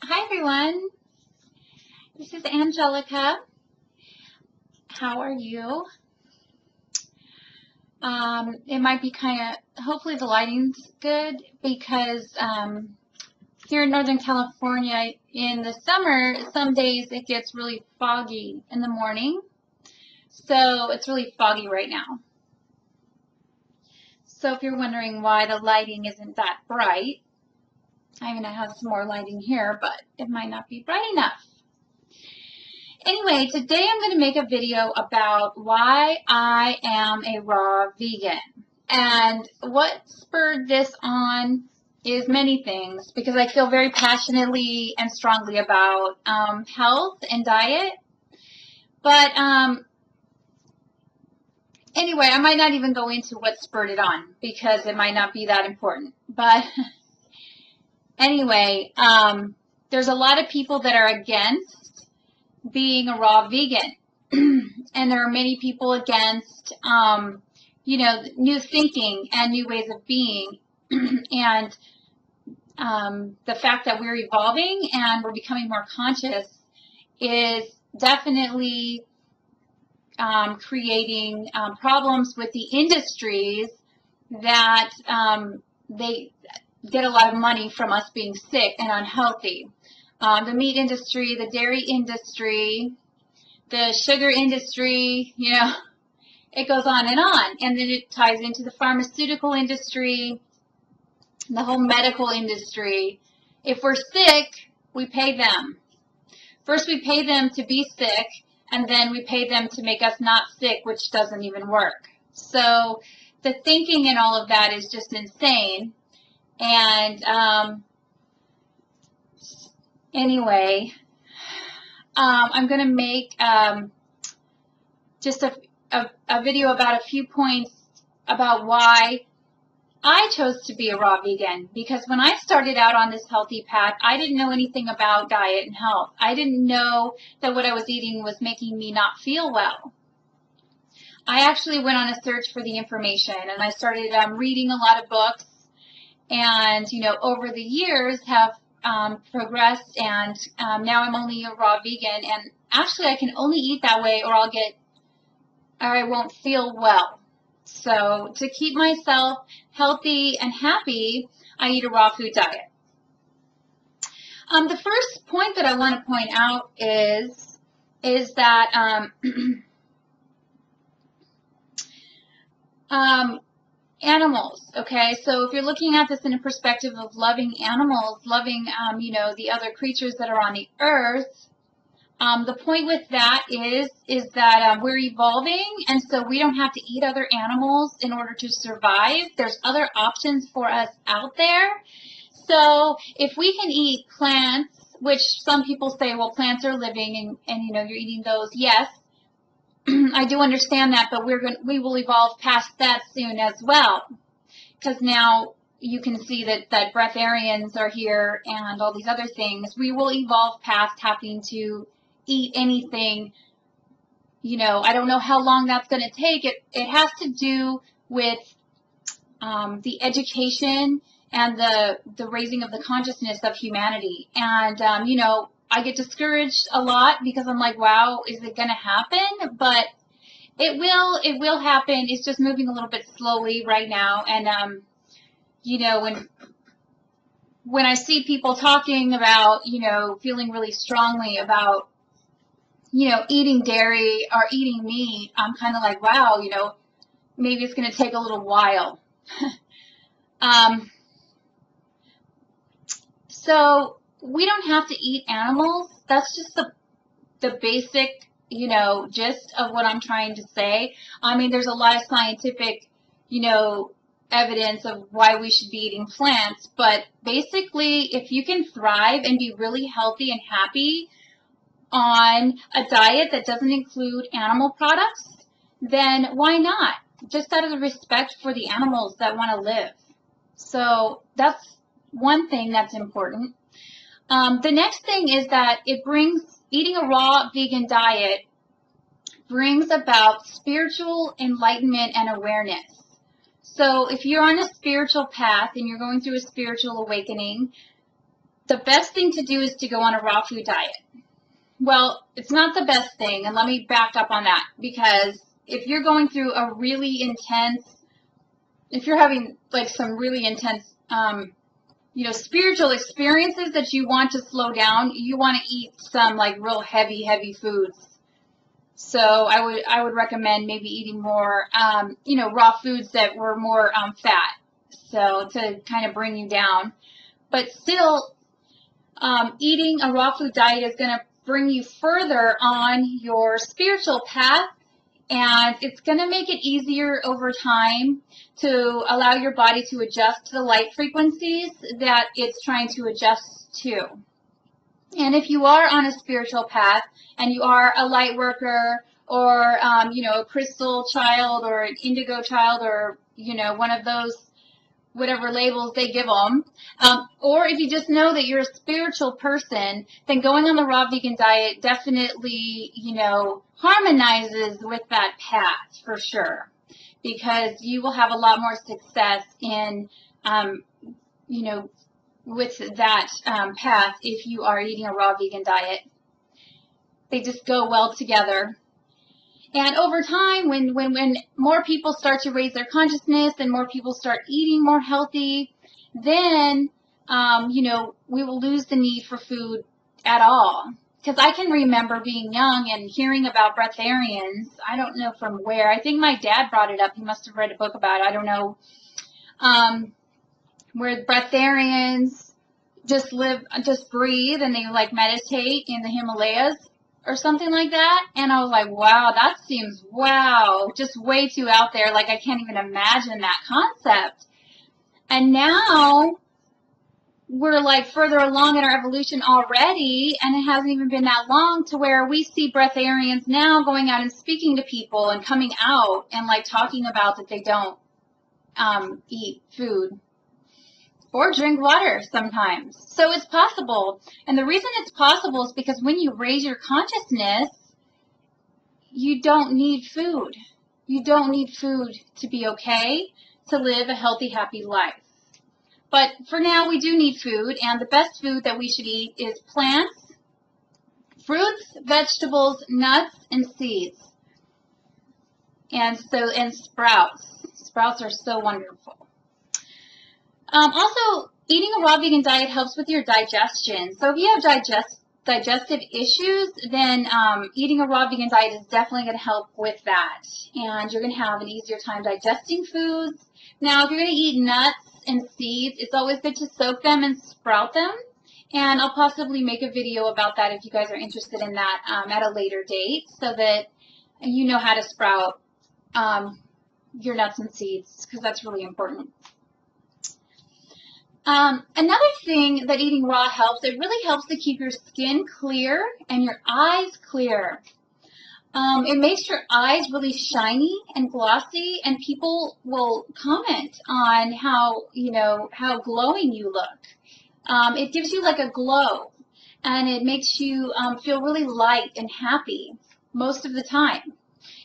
Hi everyone, this is Angelica. How are you? It might be hopefully the lighting's good because here in Northern California in the summer, some days it gets really foggy in the morning. So it's really foggy right now. So if you're wondering why the lighting isn't that bright, I'm going to have some more lighting here, but it might not be bright enough. Anyway, today I'm going to make a video about why I am a raw vegan. And what spurred this on is many things, because I feel very passionately and strongly about health and diet. But anyway, I might not even go into what spurred it on, because it might not be that important. But anyway, there's a lot of people that are against being a raw vegan. And there are many people against, new thinking and new ways of being. And the fact that we're evolving and we're becoming more conscious is definitely creating problems with the industries that they get a lot of money from us being sick and unhealthy. The meat industry, the dairy industry, the sugar industry, it goes on. And then it ties into the pharmaceutical industry, the whole medical industry. If we're sick, we pay them. First we pay them to be sick, and then we pay them to make us not sick, which doesn't even work. So the thinking and all of that is just insane. And anyway, I'm going to make just a video about a few points about why I chose to be a raw vegan. Because when I started out on this healthy path, I didn't know anything about diet and health. I didn't know that what I was eating was making me not feel well. I actually went on a search for the information, and I started reading a lot of books, and over the years have progressed, and now I'm only a raw vegan, and actually I can only eat that way or I won't feel well. So to keep myself healthy and happy, I eat a raw food diet. The first point that I want to point out is that animals, okay? So if you're looking at this in a perspective of loving animals, loving, the other creatures that are on the earth, the point with that is that we're evolving, and so we don't have to eat other animals in order to survive. There's other options for us out there. So if we can eat plants, which some people say, well, plants are living, and you're eating those. Yes, I do understand that, but we will evolve past that soon as well, because now you can see that breatharians are here and all these other things. We will evolve past having to eat anything. I don't know how long that's going to take. It has to do with the education and the raising of the consciousness of humanity. And I get discouraged a lot because I'm like, wow, is it going to happen? But it will happen. It's just moving a little bit slowly right now. And when I see people talking about feeling really strongly about eating dairy or eating meat, I'm kind of like, wow, maybe it's going to take a little while. So we don't have to eat animals. That's just the basic, gist of what I'm trying to say. I mean, there's a lot of scientific, evidence of why we should be eating plants, but basically, if you can thrive and be really healthy and happy on a diet that doesn't include animal products, then why not? Just out of the respect for the animals that want to live. So that's one thing that's important. The next thing is that eating a raw vegan diet brings about spiritual enlightenment and awareness. So if you're on a spiritual path and you're going through a spiritual awakening, the best thing to do is to go on a raw food diet. Well, it's not the best thing, and let me back up on that, because if you're going through a really intense, if you're having like some really intense, spiritual experiences that you want to slow down, you want to eat some like real heavy foods. So I would recommend maybe eating more, raw foods that were more fat, so to kind of bring you down. But still, eating a raw food diet is going to bring you further on your spiritual path, and it's going to make it easier over time to allow your body to adjust to the light frequencies that it's trying to adjust to. And if you are on a spiritual path and you are a light worker, or a crystal child or an indigo child, or one of those whatever labels they give them, or if you just know that you're a spiritual person, then going on the raw vegan diet definitely harmonizes with that path for sure, because you will have a lot more success in with that path if you are eating a raw vegan diet. They just go well together. And over time, when more people start to raise their consciousness and more people start eating more healthy, then, we will lose the need for food at all. Because I can remember being young and hearing about breatharians. I don't know from where. I think my dad brought it up. He must have read a book about it. I don't know. Where breatharians just breathe, and they like meditate in the Himalayas or something like that. And I was like, wow, that seems, just way too out there. Like, I can't even imagine that concept. And now we're like further along in our evolution already, and it hasn't even been that long to where we see breatharians now going out and speaking to people and coming out and like talking about that they don't eat food or drink water sometimes. So it's possible. And the reason it's possible is because when you raise your consciousness, you don't need food. You don't need food to be okay, to live a healthy, happy life. But for now, we do need food, and the best food that we should eat is plants, fruits, vegetables, nuts, and seeds. And sprouts. Sprouts are so wonderful. Also, eating a raw vegan diet helps with your digestion. So if you have digestive issues, then eating a raw vegan diet is definitely going to help with that. And you're going to have an easier time digesting foods. Now, if you're going to eat nuts and seeds, it's always good to soak them and sprout them. And I'll possibly make a video about that if you guys are interested in that at a later date, so that you know how to sprout your nuts and seeds, because that's really important. Another thing that eating raw helps, it really helps to keep your skin clear and your eyes clear. It makes your eyes really shiny and glossy, and people will comment on how glowing you look. It gives you like a glow, and it makes you feel really light and happy most of the time.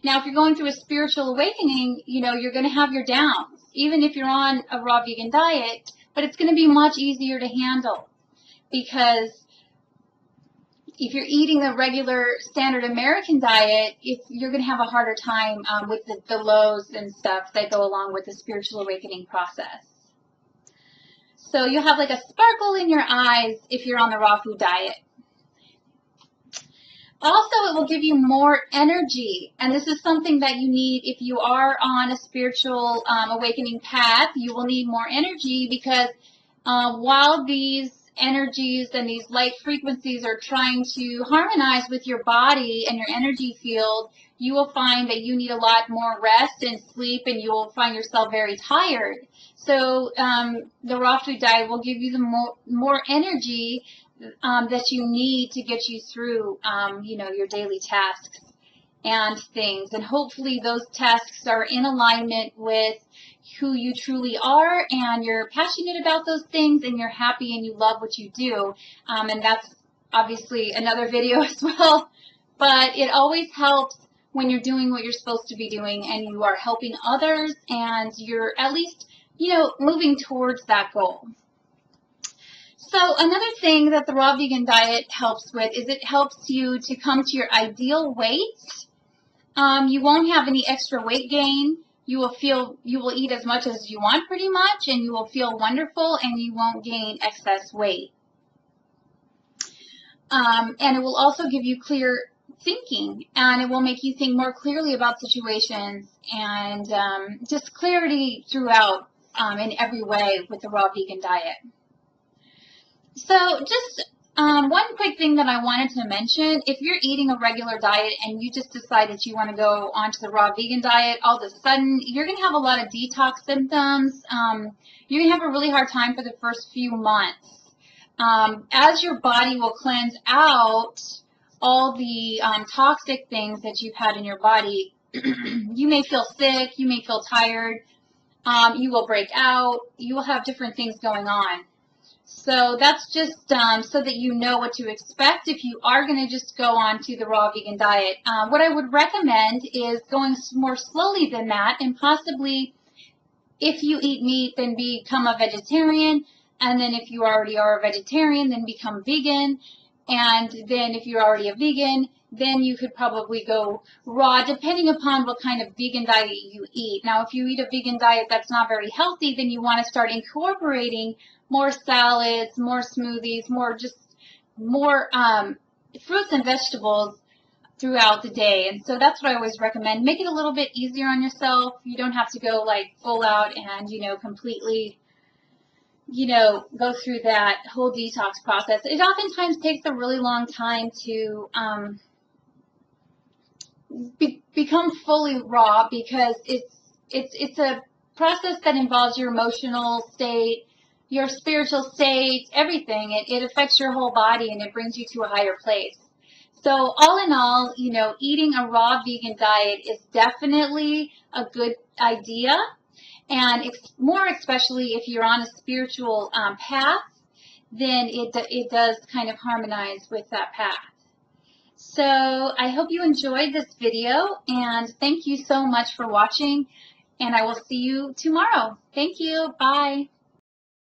Now, if you're going through a spiritual awakening, you're going to have your downs, even if you're on a raw vegan diet. But it's going to be much easier to handle, because if you're eating the regular standard American diet, you're going to have a harder time with the lows and stuff that go along with the spiritual awakening process. So you'll have like a sparkle in your eyes if you're on the raw food diet. Also, it will give you more energy, and this is something that you need if you are on a spiritual awakening path. You will need more energy, because while these energies and these light frequencies are trying to harmonize with your body and your energy field, you will find that you need a lot more rest and sleep, and you will find yourself very tired. So the raw food diet will give you the more energy that you need to get you through, your daily tasks and things. And hopefully those tasks are in alignment with who you truly are, and you're passionate about those things, and you're happy and you love what you do. And that's obviously another video as well. But it always helps when you're doing what you're supposed to be doing, and you are helping others, and you're at least, moving towards that goal. So another thing that the raw vegan diet helps with is it helps you to come to your ideal weight. You won't have any extra weight gain. You will eat as much as you want pretty much, and you will feel wonderful, and you won't gain excess weight. And it will also give you clear thinking, and it will make you think more clearly about situations, and just clarity throughout in every way with the raw vegan diet. So just one quick thing that I wanted to mention, if you're eating a regular diet and you just decide that you want to go onto the raw vegan diet, all of a sudden you're going to have a lot of detox symptoms. You're going to have a really hard time for the first few months. As your body will cleanse out all the toxic things that you've had in your body, you may feel sick, you may feel tired, you will break out, you will have different things going on. So that's just so that you know what to expect if you are going to just go on to the raw vegan diet. What I would recommend is going more slowly than that, and possibly if you eat meat, then become a vegetarian, and then if you already are a vegetarian, then become vegan, and then if you're already a vegan, then you could probably go raw, depending upon what kind of vegan diet you eat. Now, if you eat a vegan diet that's not very healthy, then you want to start incorporating more salads, more smoothies, more fruits and vegetables throughout the day. And so that's what I always recommend. Make it a little bit easier on yourself. You don't have to go like full out and, completely, go through that whole detox process. It oftentimes takes a really long time to become fully raw, because it's a process that involves your emotional state, your spiritual state, everything. It affects your whole body, and it brings you to a higher place. So all in all, eating a raw vegan diet is definitely a good idea, and more especially if you're on a spiritual path, then it does kind of harmonize with that path. So I hope you enjoyed this video, and thank you so much for watching, and I will see you tomorrow. Thank you. Bye.